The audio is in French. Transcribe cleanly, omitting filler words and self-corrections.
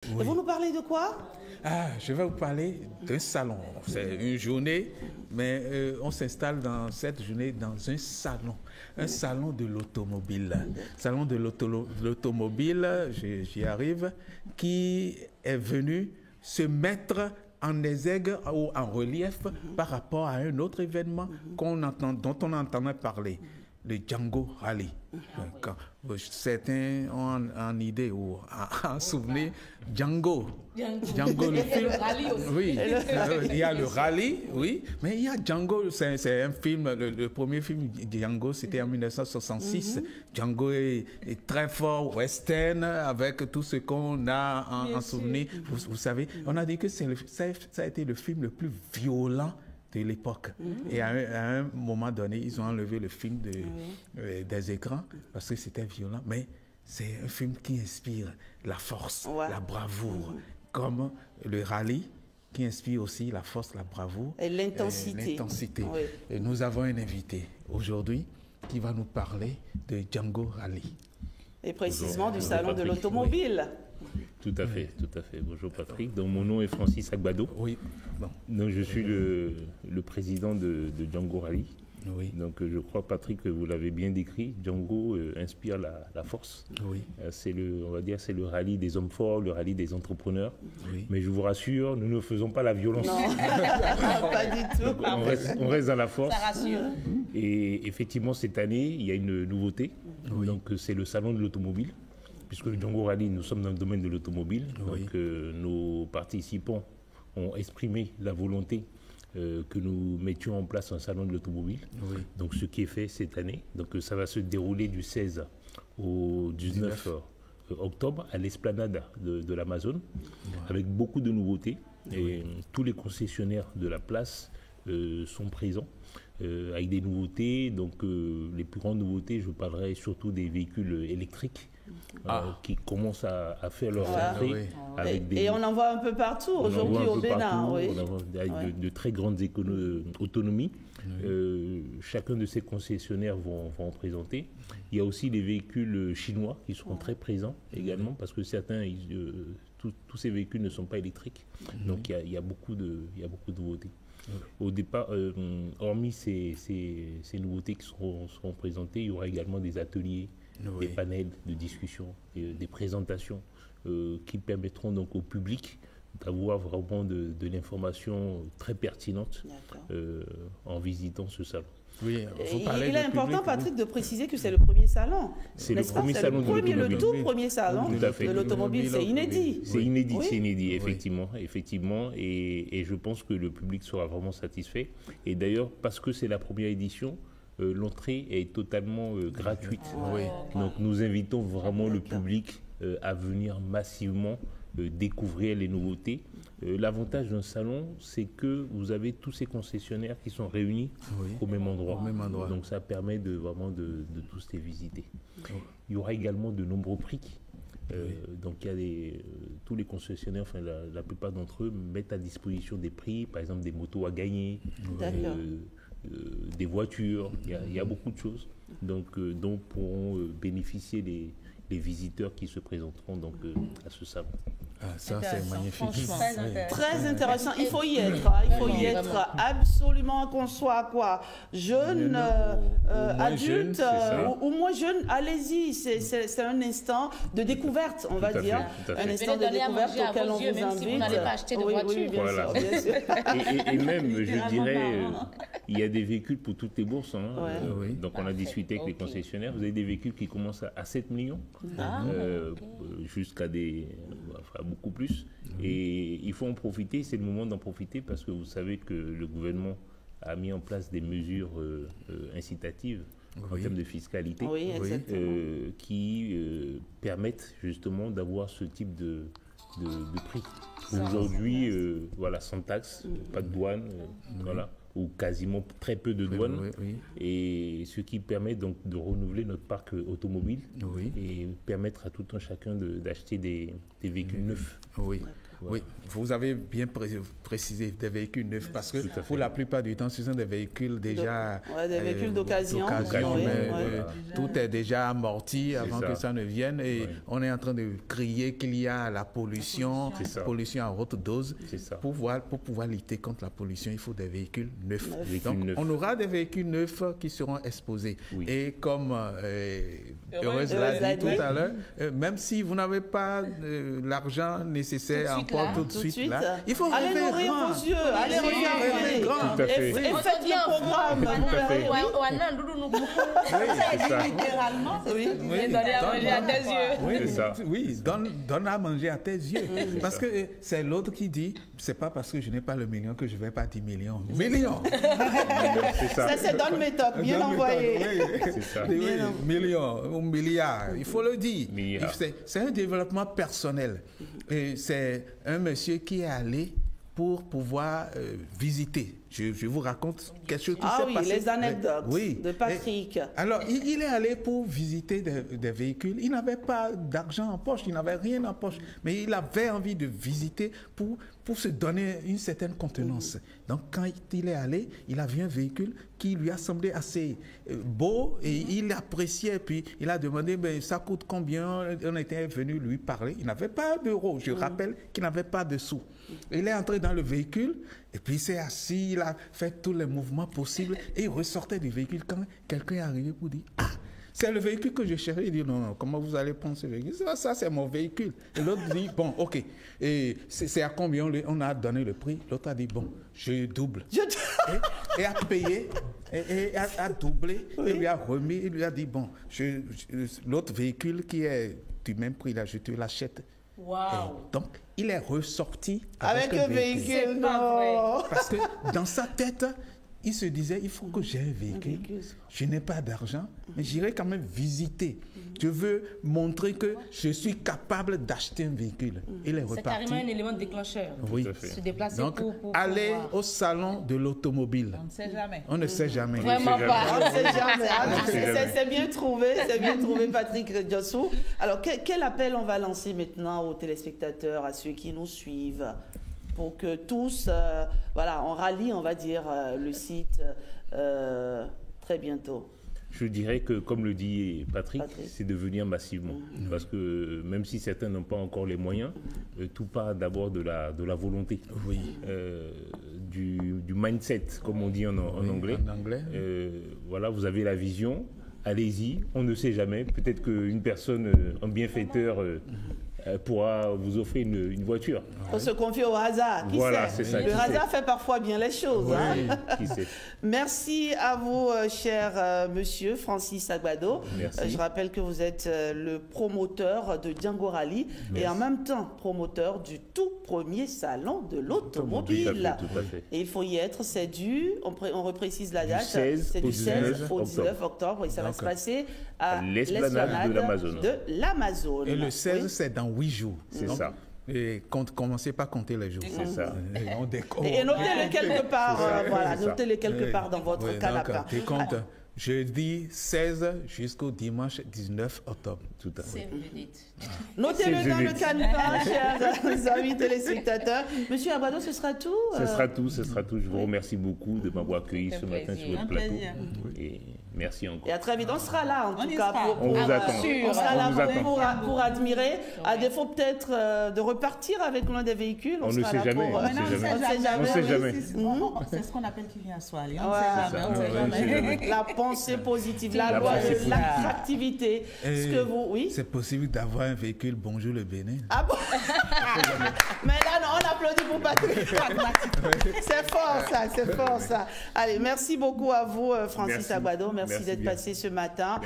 Oui. Et vous nous parlez de quoi? Je vais vous parler d'un salon. C'est une journée, mais on s'installe dans cette journée dans un salon de l'automobile. Salon de l'automobile, j'y arrive, qui est venu se mettre en exergue ou en relief par rapport à un autre événement dont on entendait parler, le Django Rally. Certains ont en idée ou en souvenir Django le film. Le rallye aussi. Oui, il y a le rallye, oui, mais il y a Django, c'est un film, le premier film Django, c'était en 1966. Django est très fort, western, avec tout ce qu'on a en souvenir. Vous savez, on a dit que ça a été le film le plus violent de l'époque. Et à un moment donné, ils ont enlevé le film des écrans parce que c'était violent. Mais c'est un film qui inspire la force, la bravoure, comme le rallye qui inspire aussi la force, la bravoure et l'intensité. Et nous avons un invité aujourd'hui qui va nous parler de Django Rally. Et précisément du salon de l'automobile. Tout à fait, tout à fait. Bonjour Patrick. Donc, mon nom est Francis Agbado. Oui. Bon. Donc, je suis le président de Django Rally. Oui. Donc, je crois, Patrick, que vous l'avez bien décrit. Django inspire la force. Oui. On va dire, c'est le rallye des hommes forts, le rallye des entrepreneurs. Oui. Mais je vous rassure, nous ne faisons pas la violence. Non, pas du tout. On reste dans la force. Ça rassure. Et effectivement, cette année, il y a une nouveauté. Oui. Donc, c'est le salon de l'automobile. Puisque le Django Rally, nous sommes dans le domaine de l'automobile. Oui. Donc, nos participants ont exprimé la volonté que nous mettions en place un salon de l'automobile. Oui. Donc, ce qui est fait cette année. Donc, ça va se dérouler du 16 au 19 octobre à l'esplanade de l'Amazone, avec beaucoup de nouveautés. Et tous les concessionnaires de la place sont présents. Avec des nouveautés, donc les plus grandes nouveautés, je parlerai surtout des véhicules électriques qui commencent à faire leur entrée. Et on en voit un peu partout aujourd'hui au Bénin. On en voit avec de très grandes autonomies. Chacun de ces concessionnaires vont en présenter. Il y a aussi les véhicules chinois qui seront très présents également, parce que certains, tous ces véhicules ne sont pas électriques. Donc il y a beaucoup de nouveautés. Au départ, hormis ces nouveautés qui seront présentées, il y aura également des ateliers, des panels de discussion, des présentations qui permettront donc au public d'avoir vraiment de l'information très pertinente en visitant ce salon. Oui, il est important, Patrick, de préciser que c'est le premier salon. C'est le premier salon de l'automobile. Le tout premier salon de l'automobile. C'est inédit. C'est inédit, c'est inédit, effectivement. Et je pense que le public sera vraiment satisfait. Et d'ailleurs, parce que c'est la première édition, l'entrée est totalement gratuite. Donc nous invitons vraiment le public à venir massivement découvrir les nouveautés. L'avantage d'un salon, c'est que vous avez tous ces concessionnaires qui sont réunis au même endroit. Donc ça permet vraiment de tous les visiter. Il y aura également de nombreux prix. Donc il y a tous les concessionnaires, enfin la plupart d'entre eux mettent à disposition des prix, par exemple des motos à gagner, des voitures, il y a beaucoup de choses dont pourront bénéficier les visiteurs qui se présenteront donc à ce salon. Ça, c'est magnifique. Très intéressant. Il faut y être. Il faut y être absolument, qu'on soit jeune, adulte ou moins jeune. Allez-y. C'est un instant de découverte, on va dire. Un instant de découverte auquel on vous invite. Si vous n'allez pas acheter de voiture. Oui, bien sûr. Et même, je dirais, il y a des véhicules pour toutes les bourses. Donc, on a discuté avec les concessionnaires. Vous avez des véhicules qui commencent à 7 millions jusqu'à beaucoup plus. Et il faut en profiter, c'est le moment d'en profiter parce que vous savez que le gouvernement a mis en place des mesures incitatives en termes de fiscalité qui permettent justement d'avoir ce type de prix. Aujourd'hui, sans taxe, pas de douane, ou quasiment très peu de douane, et ce qui permet donc de renouveler notre parc automobile et permettre à tout un chacun d'acheter des véhicules neufs. Oui, vous avez bien précisé des véhicules neufs parce que pour la plupart du temps, ce sont des véhicules déjà... des véhicules d'occasion. Tout est déjà amorti avant que ça ne vienne et on est en train de crier qu'il y a la pollution à haute dose. Pour pouvoir lutter contre la pollution, il faut des véhicules neufs. Donc, on aura des véhicules neufs qui seront exposés. Et comme Heureuse l'a dit tout à l'heure, même si vous n'avez pas l'argent nécessaire encore tout de suite là, il faut aller nourrir vos yeux, allez regarder et faites le programme. Littéralement, donner à manger à tes yeux. Oui, donne à manger à tes yeux. Parce que c'est l'autre qui dit, c'est pas parce que je n'ai pas le million que je vais pas dire millions. Millions. Ça c'est donne méthode, bien envoyé. Millions ou milliards, il faut le dire. C'est un développement personnel. Et c'est un monsieur qui est allé pour pouvoir visiter. Je vous raconte quelque chose qui s'est passé. Les anecdotes de Patrick. Alors, il est allé pour visiter des véhicules. Il n'avait pas d'argent en poche, il n'avait rien en poche. Mais il avait envie de visiter pour se donner une certaine contenance. Donc, quand il est allé, il a vu un véhicule qui lui a semblé assez beau et il appréciait. Puis, il a demandé, ça coûte combien? On était venu lui parler. Il n'avait pas d'euros. Je rappelle qu'il n'avait pas de sous. Il est entré dans le véhicule et puis il s'est assis, il a fait tous les mouvements possibles et il ressortait du véhicule quand quelqu'un est arrivé pour dire « Ah, c'est le véhicule que je cherchais. » Il dit « Non, comment vous allez prendre ce véhicule? Ça c'est mon véhicule. » Et l'autre dit « Bon, ok. Et c'est à combien on a donné le prix? » L'autre a dit « Bon, je double. » Et a payé, et a doublé, et lui a remis, il lui a dit « Bon, l'autre véhicule qui est du même prix là, je te l'achète. » Donc, il est ressorti avec un véhicule. Parce que dans sa tête, il se disait, il faut que j'ai un véhicule. Je n'ai pas d'argent, mais j'irai quand même visiter. Je veux montrer que je suis capable d'acheter un véhicule. Il est reparti. C'est carrément un élément déclencheur. Oui. Se déplacer donc, pour aller au salon de l'automobile. On ne sait jamais. On ne sait jamais. Vraiment pas. On ne sait jamais. C'est bien trouvé, Patrick Diossou. Alors, quel appel on va lancer maintenant aux téléspectateurs, à ceux qui nous suivent, pour que tous, on rallie, on va dire, le site très bientôt? Je dirais que, comme le dit Patrick, c'est de venir massivement. Parce que même si certains n'ont pas encore les moyens, tout part d'abord de la volonté. Du mindset, comme on dit en anglais. Voilà, vous avez la vision, allez-y, on ne sait jamais. Peut-être qu'une personne, un bienfaiteur, pourra vous offrir une voiture. On se confie au hasard. Qui sait? Le hasard fait parfois bien les choses. Qui sait? Merci à vous, cher monsieur Francis Agbado. Je rappelle que vous êtes le promoteur de Django Rally et en même temps promoteur du tout premier salon de l'automobile. Tout à fait. Et il faut y être, c'est dû, on reprécise la date, c'est du 16 au 19 octobre et ça va se passer à l'esplanade de l'Amazone. Et le 16, c'est dans 8 jours. C'est ça. Et commencez pas à compter les jours. C'est ça. Et notez-les quelque part, notez-les quelque part dans votre canapé. Tu comptes jeudi 16 jusqu'au dimanche 19 octobre. Tout à fait. Notez-le dans le canevas, chers amis téléspectateurs. Monsieur Agbado, ce sera tout? Ce sera tout. Je vous remercie beaucoup de m'avoir accueilli ce matin sur votre plateau. Et merci encore. Et à très vite. On sera là, en tout cas. On vous attend. On sera là pour admirer. À défaut, peut-être, de repartir avec l'un des véhicules. On ne sait jamais. On ne sait jamais. C'est ce qu'on appelle qui vient à soi. On ne sait jamais. La pensée positive, la loi de l'attractivité. C'est possible d'avoir un véhicule Bonjour le Bénin. Ah bon? Mais là, non, on applaudit pour Patrick. C'est fort ça. Allez, merci beaucoup à vous, Francis Agbado. Merci d'être passé ce matin.